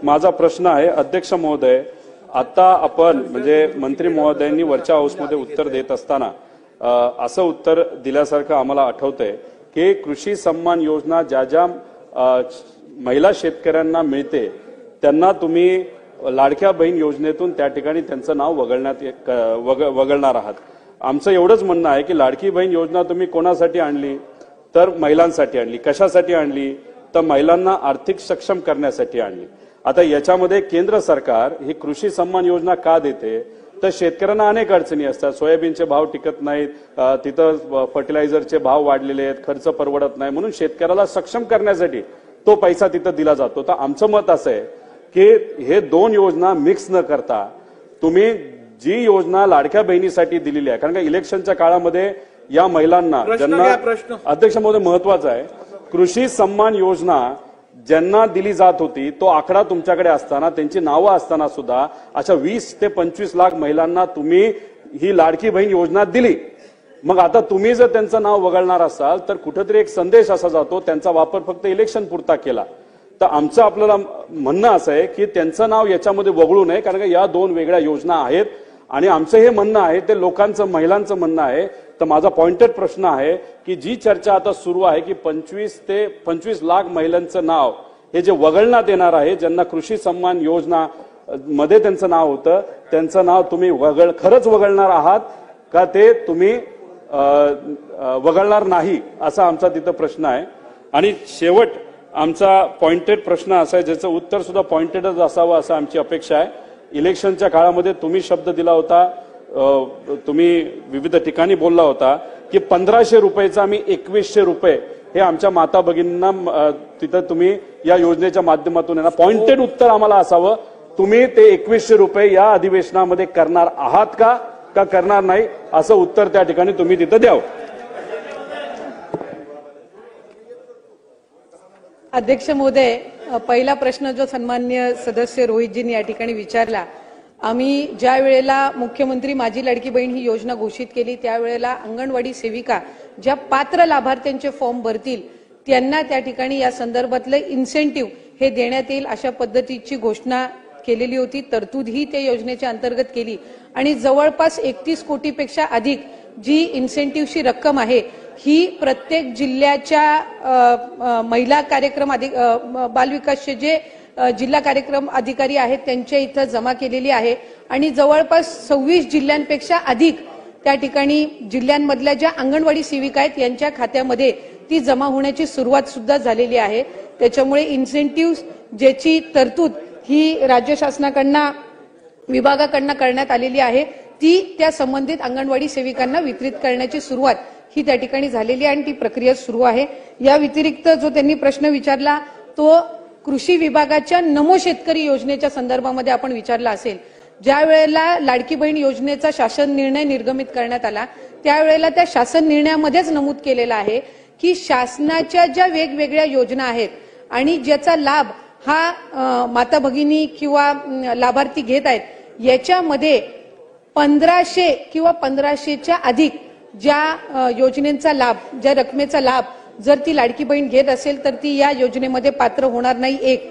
माझा प्रश्न आहे अध्यक्ष महोदय, आता आपण म्हणजे मंत्री महोदयांनी वरच्या हाऊसमध्ये उत्तर देत असताना असं उत्तर दिल्यासारखं आम्हाला आठवतंय की कृषी सन्मान योजना ज्या ज्या महिला शेतकऱ्यांना मिळते त्यांना तुम्ही लाडक्या बहीण योजनेतून त्या ठिकाणी त्यांचं नाव वगळणार आहात। आमचं एवढंच म्हणणं आहे की लाडकी बहीण योजना तुम्ही कोणासाठी आणली तर महिलांसाठी आणली। कशासाठी आणली तर महिलांना आर्थिक सक्षम करण्यासाठी आणली। आता याच्यामध्ये केंद्र सरकार ही कृषी सन्मान योजना का देते तर शेतकऱ्यांना अनेक अडचणी असतात, सोयाबीनचे भाव टिकत नाहीत, तिथं फर्टिलायझरचे भाव वाढलेले आहेत, खर्च परवडत नाही, म्हणून शेतकऱ्याला सक्षम करण्यासाठी तो पैसा तिथं दिला जातो। तर आमचं मत असं आहे की हे दोन योजना मिक्स न करता तुम्ही जी योजना लाडक्या बहिणीसाठी दिलेली आहे, कारण का इलेक्शनच्या काळामध्ये या महिलांना ज्यांना अध्यक्ष महोदय महत्वाचा आहे कृषी सन्मान योजना ज्यांना दिली जात होती तो आकडा तुमच्याकडे असताना त्यांची नावं असताना सुद्धा अशा 20 ते 25 लाख महिलांना तुम्ही ही लाडकी बहीण योजना दिली। मग आता तुम्ही जर त्यांचं नाव वगळणार असाल तर कुठेतरी एक संदेश असा जातो त्यांचा वापर फक्त इलेक्शन पुरता केला। तर आमचं आपल्याला म्हणणं असं आहे की त्यांचं नाव याच्यामध्ये वगळू नये, कारण का या दोन वेगळ्या योजना आहेत आणि आमचं हे म्हणणं आहे ते लोकांचं महिलांचं म्हणणं आहे। तर माझा पॉइंटेड प्रश्न आहे की जी चर्चा आता सुरू आहे की 25 ते 25 लाख महिलांचं नाव हे जे वगळण्यात येणार आहे, ज्यांना कृषी सन्मान योजना मध्ये त्यांचं नाव होतं त्यांचं नाव तुम्ही खरंच वगळणार आहात का ते तुम्ही वगळणार नाही असा आमचा तिथं प्रश्न आहे। आणि शेवट आमचा पॉइंटेड प्रश्न असा आहे ज्याचं उत्तर सुद्धा पॉइंटेडच असावं असं आमची अपेक्षा आहे। इलेक्शनच्या काळामध्ये तुम्ही शब्द दिला होता, तुम्ही विविध ठिकाणी बोलला होता की 1500 रुपयाचा आम्ही 2100 रुपये हे आमच्या माता भगिनींना तिथं तुम्ही या योजनेच्या माध्यमातून येणार। पॉइंटेड उत्तर आम्हाला असावं तुम्ही ते 2100 रुपये या अधिवेशनामध्ये करणार आहात का करणार नाही असं उत्तर त्या ठिकाणी तुम्ही तिथं द्यावं। अध्यक्ष महोदय, पहिला प्रश्न जो सन्माननीय सदस्य रोहितजींनी या ठिकाणी विचारला, आम्ही ज्या वेळेला मुख्यमंत्री माझी लाडकी बहीण ही योजना घोषित केली त्यावेळेला अंगणवाडी सेविका ज्या पात्र लाभार्थ्यांचे फॉर्म भरतील त्यांना त्या ठिकाणी या संदर्भातले इन्सेंटिव्ह हे देण्यात येईल अशा पद्धतीची घोषणा केलेली होती। तरतूद ही त्या योजनेच्या अंतर्गत केली आणि जवळपास 31 कोटीपेक्षा अधिक जी इन्सेंटिव्हची रक्कम आहे ही प्रत्येक जिल्ह्याच्या महिला कार्यक्रम बालविकासचे जे जिल्हा कार्यक्रम अधिकारी आहेत त्यांच्या इथं जमा केलेली आहे आणि जवळपास 26 जिल्ह्यांपेक्षा अधिक त्या ठिकाणी जिल्ह्यांमधल्या ज्या अंगणवाडी सेविका आहेत यांच्या खात्यामध्ये ती जमा होण्याची सुरुवात सुद्धा झालेली आहे। त्याच्यामुळे इन्सेंटिव्ह ज्याची तरतूद ही राज्य शासनाकडनं विभागाकडनं करण्यात आलेली आहे ती त्या संबंधित अंगणवाडी सेविकांना वितरित करण्याची सुरुवात ही त्या ठिकाणी झालेली आहे आणि ती प्रक्रिया सुरू आहे। या व्यतिरिक्त जो त्यांनी प्रश्न विचारला तो कृषी विभागाच्या नमो शेतकरी योजनेच्या संदर्भामध्ये आपण विचारला असेल। ज्या वेळेला लाडकी बहीण योजनेचा शासन निर्णय निर्गमित करण्यात आला त्यावेळेला त्या शासन निर्णयामध्येच नमूद केलेलं आहे की शासनाच्या ज्या वेगवेगळ्या योजना आहेत आणि ज्याचा लाभ हा माता भगिनी किंवा लाभार्थी घेत आहेत याच्यामध्ये 1500 किंवा 1500च्या अधिक ज्या योजनेचा लाभ ज्या रकमेचा लाभ जर ती लाडकी बहीण घेत असेल तर ती या योजनेमध्ये पात्र होणार नाही। एक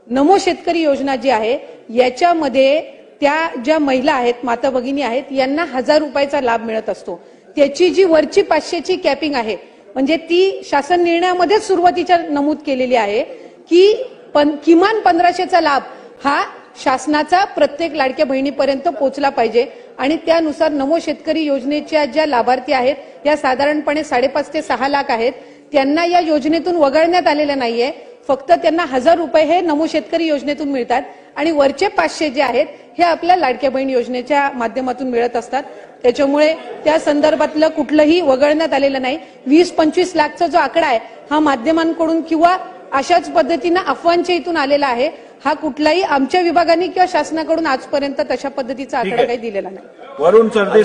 नमो शेतकरी योजना जी आहे याच्यामध्ये त्या ज्या महिला आहेत माता भगिनी आहेत यांना 1000 रुपयाचा लाभ मिळत असतो। त्याची जी वरची 500ची कॅपिंग आहे म्हणजे ती शासन निर्णयामध्ये सुरुवातीच्या नमूद केलेली आहे की किमान 1500चा लाभ हा शासनाचा प्रत्येक लाडक्या बहिणीपर्यंत पोहोचला पाहिजे आणि त्यानुसार नमो शेतकरी योजनेच्या ज्या लाभार्थी आहेत या साधारणपणे 5.5 ते 6 लाख आहेत। त्यांना या योजनेतून वगळण्यात आलेलं नाहीये, फक्त त्यांना 1000 रुपये हे नमो शेतकरी योजनेतून मिळतात आणि वरचे 500 जे आहेत हे आपल्या लाडक्या बहीण योजनेच्या माध्यमातून मिळत असतात। त्याच्यामुळे त्या संदर्भातलं कुठलंही वगळण्यात आलेलं नाही। 20-25 लाखचा जो आकडा आहे हा माध्यमांकडून किंवा अशाच पद्धतीने अफवांच्या इथून आलेला आहे। हा कुठलाही आमच्या विभागाने किंवा शासनाकडून आजपर्यंत तशा पद्धतीचा आकडा काही दिलेला नाही।